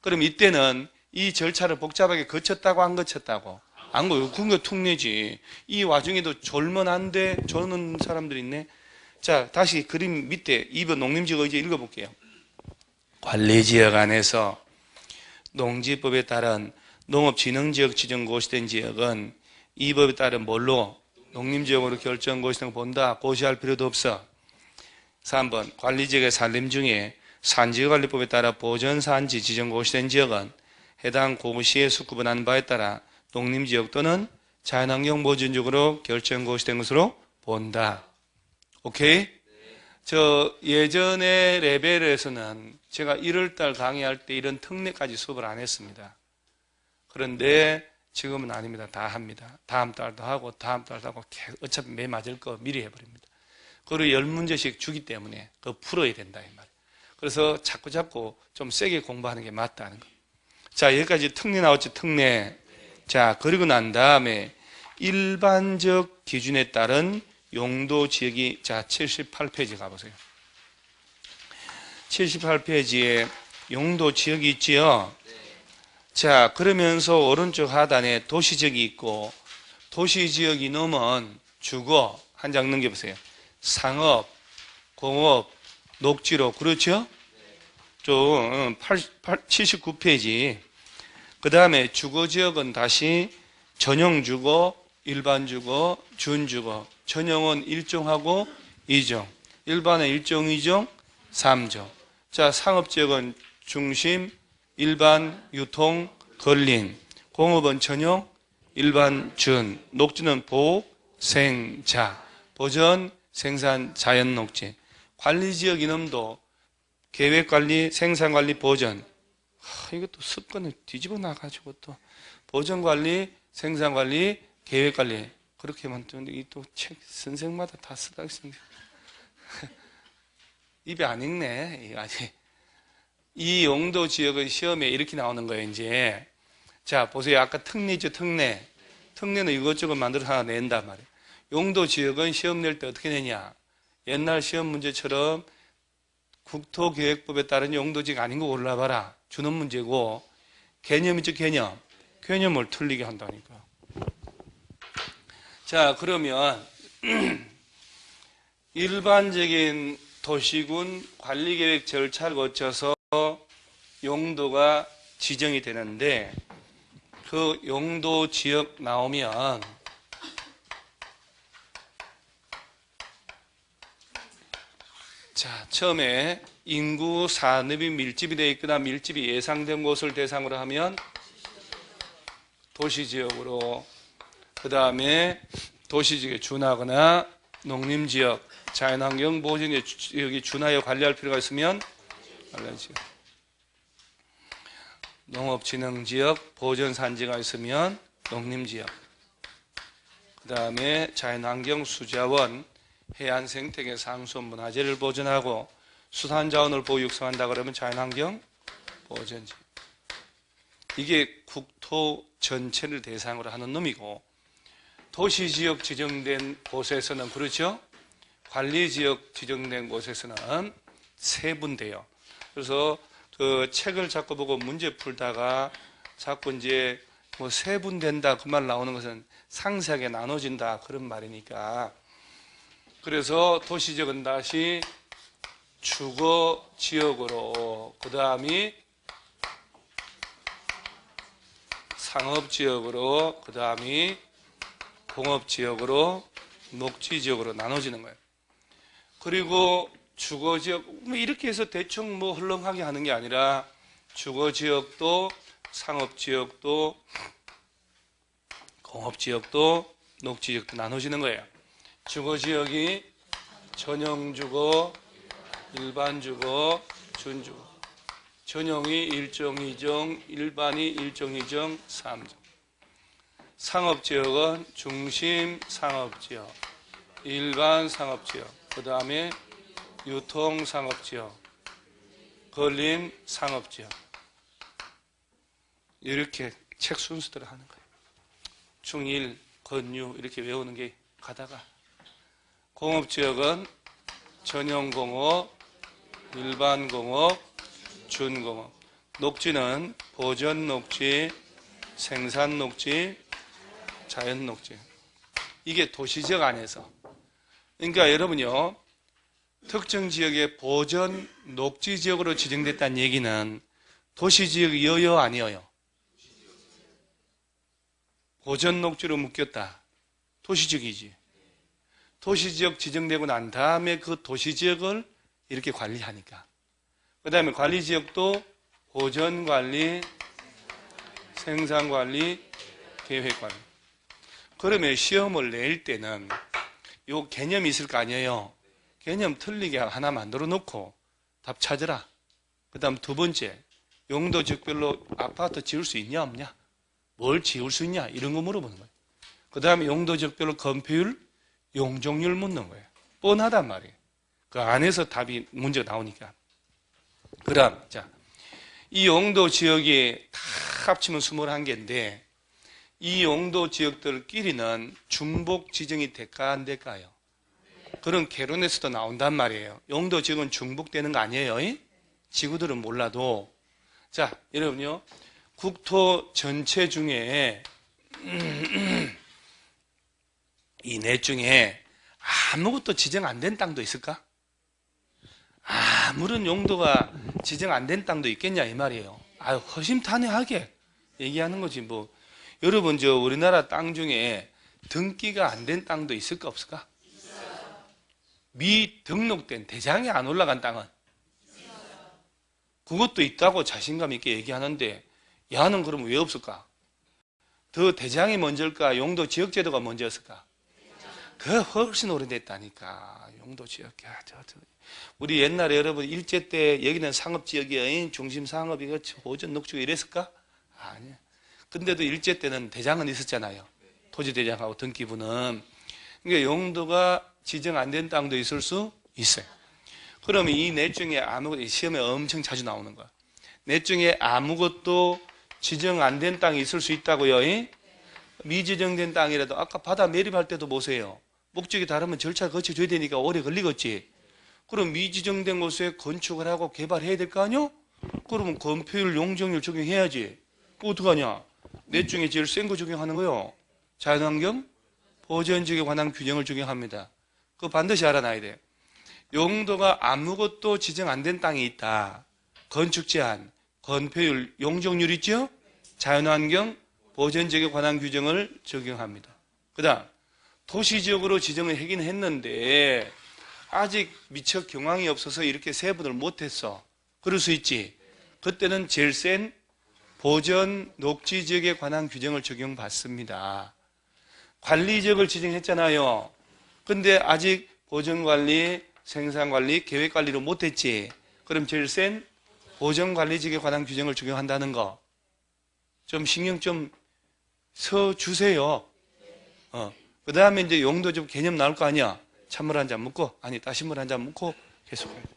그럼 이때는 이 절차를 복잡하게 거쳤다고 안 거쳤다고? 안 거요. 그거 퉁내지. 이 와중에도 졸만한데 저는 사람들이 있네. 자, 다시 그림 밑에 2번 농림지역 이제 읽어볼게요. 관리지역 안에서 농지법에 따른 농업진흥지역 지정 고시된 지역은 이 법에 따른 뭘로? 농림지역으로 결정 고시된 거 본다. 고시할 필요도 없어. 3번 관리지역의 산림 중에 산지관리법에 따라 보전산지 지정 고시된 지역은 해당 고시에 수급은 바에 따라 농림지역 또는 자연환경 보존지역으로 결정 고시된 것으로 본다. 오케이? 저 예전에 레벨에서는 제가 1월달 강의할 때 이런 특례까지 수업을 안 했습니다. 그런데 지금은 아닙니다. 다 합니다. 다음 달도 하고 다음 달도 하고 어차피 매 맞을 거 미리 해버립니다. 그리고 10문제씩 주기 때문에 그거 풀어야 된다 이 말이에요. 그래서 자꾸 좀 세게 공부하는 게 맞다는 거. 자, 여기까지 특례 나왔지, 특례. 자, 그리고 난 다음에 일반적 기준에 따른 용도 지역이, 자, 78페이지 가보세요. 78페이지에 용도 지역이 있지요. 자, 그러면서 오른쪽 하단에 도시지역이 있고, 도시지역이 넘은 주거, 한 장 넘겨보세요. 상업, 공업, 녹지로, 그렇죠? 79페이지. 그 다음에 주거지역은 다시 전용주거, 일반주거, 준주거. 전용은 1종하고 2종. 일반은 1종, 2종, 3종. 자, 상업지역은 중심, 일반, 유통, 근린. 공업은 전용, 일반, 준. 녹지는 보, 생, 자. 보전, 생산, 자연, 녹지. 관리지역 이놈도 계획관리, 생산관리, 보전. 이것도 습관을 뒤집어 놔가지고 또 보전관리, 생산관리, 계획관리 그렇게만 뜨는데 이 또 책 선생마다 다 쓰다 있습니다. 입에 안 읽네. 아직 이 용도 지역은 시험에 이렇게 나오는 거예요. 이제 자 보세요. 아까 특례죠. 특례는 이것저것 만들어 하나 낸단 말이에요. 용도 지역은 시험 낼 때 어떻게 내냐. 옛날 시험 문제처럼 국토계획법에 따른 용도지가 아닌 거 골라봐라. 주는 문제고 개념이죠. 개념을 틀리게 한다니까. 자 그러면 일반적인 도시군 관리계획 절차를 거쳐서 용도가 지정이 되는데 그 용도 지역 나오면 자, 처음에 인구 산업이 밀집이 되어 있거나 밀집이 예상된 곳을 대상으로 하면 도시지역으로, 그 다음에 도시지역에 준하거나 농림지역, 자연환경 보호지역에 준하여 관리할 필요가 있으면 관리지역, 농업진흥지역, 보전산지가 있으면 농림지역, 그 다음에 자연환경 수자원, 해안 생태계 상수 문화재를 보존하고 수산자원을 보호 육성한다 그러면 자연환경 보존지. 이게 국토 전체를 대상으로 하는 놈이고 도시지역 지정된 곳에서는 그렇죠. 관리지역 지정된 곳에서는 세분돼요. 그래서 그 책을 자꾸 보고 문제 풀다가 자꾸 이제 뭐 세분된다 그 말 나오는 것은 상세하게 나눠진다 그런 말이니까. 그래서 도시지역은 다시 주거지역으로, 그 다음이 상업지역으로, 그 다음이 공업지역으로, 녹지지역으로 나눠지는 거예요. 그리고 주거지역, 이렇게 해서 대충 뭐 헐렁하게 하는 게 아니라 주거지역도 상업지역도 공업지역도 녹지지역도 나눠지는 거예요. 주거지역이 전용주거, 일반주거, 준주거. 전용이 1종, 2종, 일반이 1종, 2종, 3종. 상업지역은 중심 상업지역, 일반 상업지역, 그 다음에 유통 상업지역, 근린 상업지역. 이렇게 책 순서대로 하는 거예요. 중1, 근유 이렇게 외우는 게 가다가 공업지역은 전용공업, 일반공업, 준공업. 녹지는 보전녹지, 생산녹지, 자연녹지. 이게 도시지역 안에서. 그러니까 여러분요, 특정 지역의 보전 녹지지역으로 지정됐다는 얘기는 도시지역이어요, 아니어요? 보전 녹지로 묶였다. 도시지역이지. 도시지역 지정되고 난 다음에 그 도시지역을 이렇게 관리하니까. 그 다음에 관리지역도 보전관리, 생산관리, 계획관리. 그러면 시험을 낼 때는 요 개념이 있을 거 아니에요. 개념 틀리게 하나 만들어 놓고 답 찾으라. 그 다음 두 번째, 용도 지역별로 아파트 지을 수 있냐 없냐? 뭘 지을 수 있냐? 이런 거 물어보는 거예요. 그 다음에 용도 지역별로 건폐율, 용적률 묻는 거예요. 뻔하단 말이에요. 그 안에서 답이 문제가 나오니까. 그럼 자, 이 용도 지역이 다 합치면 21개인데 이 용도 지역들끼리는 중복 지정이 될까 안 될까요? 그런 개론에서도 나온단 말이에요. 용도 지역은 중복되는 거 아니에요? 지구들은 몰라도. 자, 여러분요, 국토 전체 중에 이 넷 중에 아무것도 지정 안 된 땅도 있을까? 아무런 용도가 지정 안 된 땅도 있겠냐 이 말이에요. 아유, 허심탄회하게 얘기하는 거지 뭐. 여러분 저 우리나라 땅 중에 등기가 안 된 땅도 있을까 없을까? 미등록된 대장이 안 올라간 땅은 그것도 있다고 자신감 있게 얘기하는데 야는 그럼 왜 없을까? 더 대장이 먼저일까? 용도 지역제도가 먼저였을까? 그 훨씬 오래됐다니까. 용도 지역. 우리 옛날에 여러분 일제 때 여기는 상업지역이야. 중심 상업이고 보전 녹지가 이랬을까? 아니야. 근데도 일제 때는 대장은 있었잖아요. 토지대장하고 등기부는. 그러니까 용도가 지정 안 된 땅도 있을 수 있어요. 그러면 이 넷 중에 아무것도, 시험에 엄청 자주 나오는 거야. 넷 중에 아무것도 지정 안 된 땅이 있을 수 있다고요. 미지정된 땅이라도 아까 바다 매립할 때도 보세요. 목적이 다르면 절차 거쳐줘야 되니까 오래 걸리겠지. 그럼 미지정된 곳에 건축을 하고 개발해야 될 거 아니요? 그러면 건폐율, 용적률 적용해야지. 어떡하냐? 넷 중에 제일 센 거 적용하는 거요. 자연환경 보전지역에 관한 규정을 적용합니다. 그거 반드시 알아놔야 돼. 용도가 아무것도 지정 안 된 땅이 있다. 건축 제한, 건폐율, 용적률 있죠? 자연환경 보전지역에 관한 규정을 적용합니다. 그 다음 도시지역으로 지정을 하긴 했는데 아직 미처 경황이 없어서 이렇게 세분을 못했어. 그럴 수 있지. 그때는 제일 센 보전 녹지지역에 관한 규정을 적용받습니다. 관리지역을 지정했잖아요. 근데 아직 보전관리, 생산관리, 계획관리를 못했지. 그럼 제일 센 보전관리지역에 관한 규정을 적용한다는 거 좀 신경 좀 써주세요. 그 다음에 이제 용도 좀 개념 나올 거 아니야. 찬물 한 잔 먹고, 아니 따신물 한 잔 먹고 계속 해야 돼.